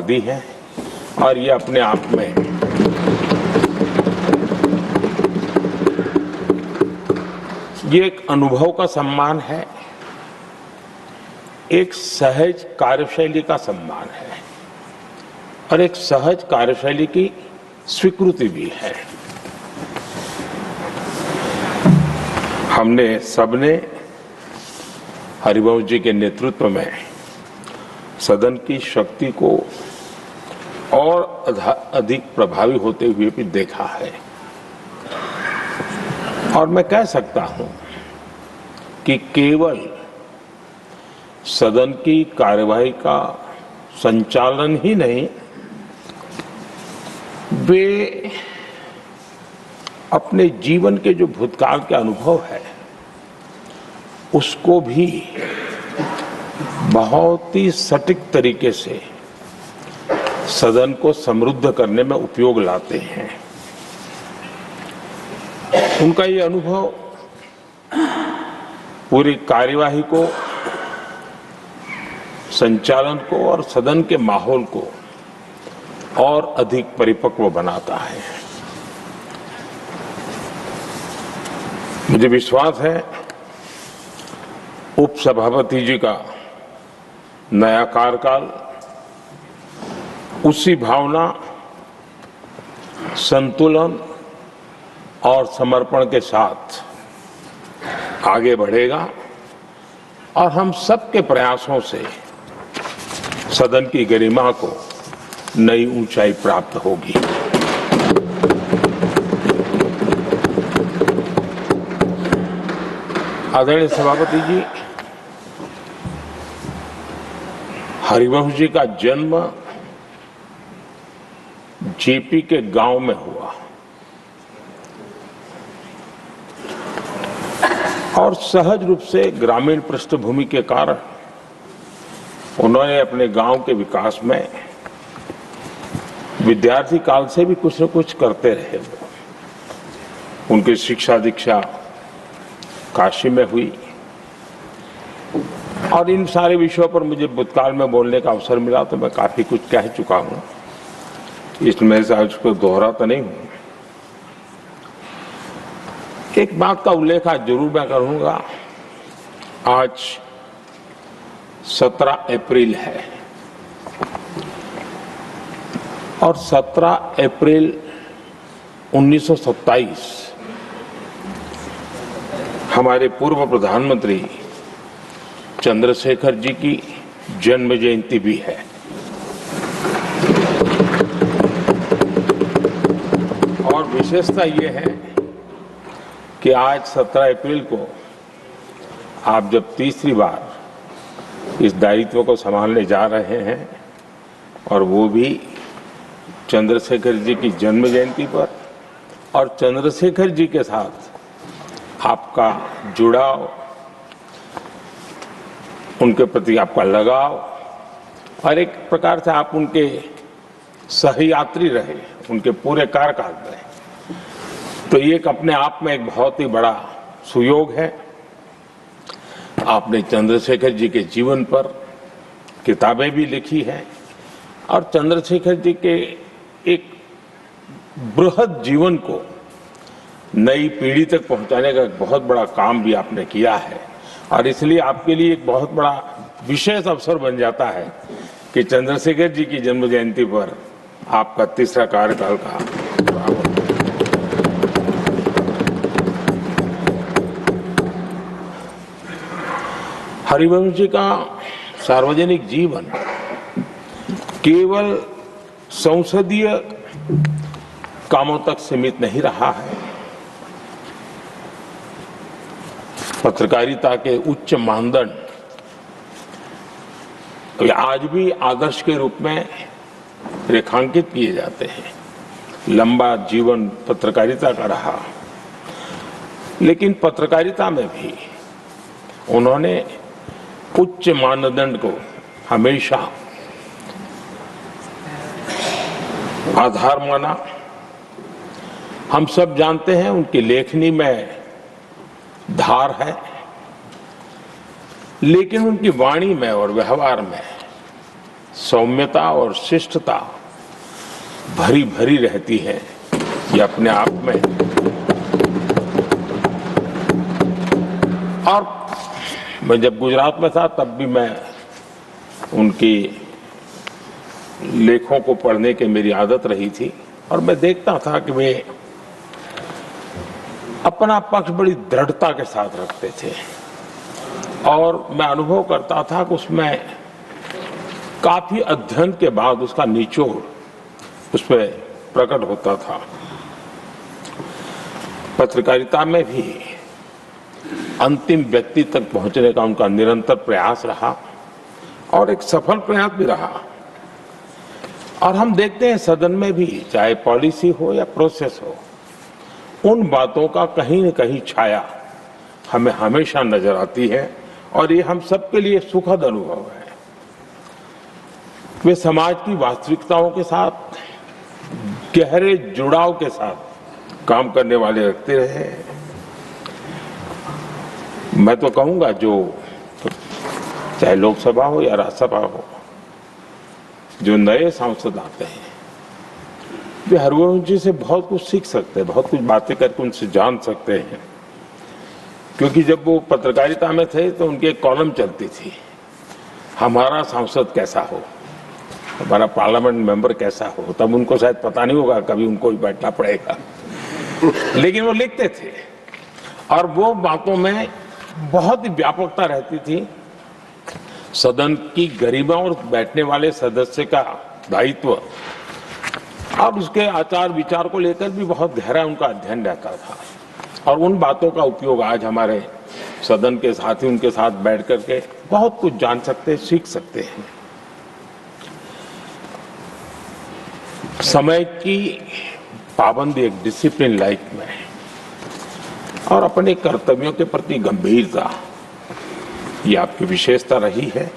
दी है और ये अपने आप में ये एक अनुभव का सम्मान है, एक सहज कार्यशैली का सम्मान है और एक सहज कार्यशैली की स्वीकृति भी है। हमने सबने हरिवंश जी के नेतृत्व में सदन की शक्ति को और अधिक प्रभावी होते हुए भी देखा है और मैं कह सकता हूं कि केवल सदन की कार्यवाही का संचालन ही नहीं, वे अपने जीवन के जो भूतकाल के अनुभव है उसको भी बहुत ही सटीक तरीके से सदन को समृद्ध करने में उपयोग लाते हैं। उनका ये अनुभव पूरी कार्यवाही को, संचालन को और सदन के माहौल को और अधिक परिपक्व बनाता है। मुझे विश्वास है उपसभापति जी का नया कार्यकाल उसी भावना, संतुलन और समर्पण के साथ आगे बढ़ेगा और हम सबके प्रयासों से सदन की गरिमा को नई ऊंचाई प्राप्त होगी। आदरणीय सभापति जी, हरिवंश जी का जन्म जेपी के गांव में हुआ और सहज रूप से ग्रामीण पृष्ठभूमि के कारण उन्होंने अपने गांव के विकास में विद्यार्थी काल से भी कुछ न कुछ करते रहे। उनकी शिक्षा दीक्षा काशी में हुई और इन सारे विषयों पर मुझे भूतकाल में बोलने का अवसर मिला तो मैं काफी कुछ कह चुका हूं, इसमें से आज को दोहराता नहीं हूं। एक बात का उल्लेख आज जरूर मैं करूंगा। आज 17 अप्रैल है और 17 अप्रैल 1927 हमारे पूर्व प्रधानमंत्री चंद्रशेखर जी की जन्म जयंती भी है। और विशेषता ये है कि आज 17 अप्रैल को आप जब तीसरी बार इस दायित्व को संभालने जा रहे हैं और वो भी चंद्रशेखर जी की जन्म जयंती पर, और चंद्रशेखर जी के साथ आपका जुड़ाव, उनके प्रति आपका लगाव और एक प्रकार से आप उनके सहयात्री रहे उनके पूरे कार्यकाल में, तो ये एक अपने आप में एक बहुत ही बड़ा सुयोग है। आपने चंद्रशेखर जी के जीवन पर किताबें भी लिखी हैं और चंद्रशेखर जी के एक बृहद जीवन को नई पीढ़ी तक पहुंचाने का एक बहुत बड़ा काम भी आपने किया है और इसलिए आपके लिए एक बहुत बड़ा विशेष अवसर बन जाता है कि चंद्रशेखर जी की जन्म जयंती पर आपका तीसरा कार्यकाल का हरिवंश जी का सार्वजनिक जीवन केवल संसदीय कामों तक सीमित नहीं रहा है। पत्रकारिता के उच्च मानदंड आज भी आदर्श के रूप में रेखांकित किए जाते हैं। लंबा जीवन पत्रकारिता का रहा, लेकिन पत्रकारिता में भी उन्होंने उच्च मानदंड को हमेशा आधार माना। हम सब जानते हैं उनकी लेखनी में धार है, लेकिन उनकी वाणी में और व्यवहार में सौम्यता और शिष्टता भरी भरी रहती है, ये अपने आप में। और मैं जब गुजरात में था तब भी मैं उनकी लेखों को पढ़ने की मेरी आदत रही थी और मैं देखता था कि वे अपना पक्ष बड़ी दृढ़ता के साथ रखते थे और मैं अनुभव करता था कि उसमें काफी अध्ययन के बाद उसका निचोड़ उसमें प्रकट होता था। पत्रकारिता में भी अंतिम व्यक्ति तक पहुंचने का उनका निरंतर प्रयास रहा और एक सफल प्रयास भी रहा। और हम देखते हैं सदन में भी, चाहे पॉलिसी हो या प्रोसेस हो, उन बातों का कहीं न कहीं छाया हमें हमेशा नजर आती है और ये हम सबके लिए सुखद अनुभव है। वे समाज की वास्तविकताओं के साथ गहरे जुड़ाव के साथ काम करने वाले रखते रहे। मैं तो कहूंगा जो चाहे लोकसभा हो या राज्यसभा हो, जो नए सांसद आते हैं वे हरवंश जी से बहुत कुछ सीख सकते हैं, बहुत कुछ बातें करके उनसे जान सकते हैं। क्योंकि जब वो पत्रकारिता में थे तो उनकी एक कॉलम चलती थी, हमारा सांसद कैसा हो, हमारा पार्लियामेंट मेंबर कैसा हो। तब उनको शायद पता नहीं होगा, कभी उनको भी बैठना पड़ेगा लेकिन वो लिखते थे और वो बातों में बहुत ही व्यापकता रहती थी। सदन की गरिमा और बैठने वाले सदस्य का दायित्व और उसके आचार विचार को लेकर भी बहुत गहरा उनका अध्ययन रहता था और उन बातों का उपयोग आज हमारे सदन के साथी उनके साथ बैठ करके बहुत कुछ जान सकते हैं, सीख सकते हैं। समय की पाबंदी, एक डिसिप्लिन लाइफ में और अपने कर्तव्यों के प्रति गंभीरता, ये आपकी विशेषता रही है।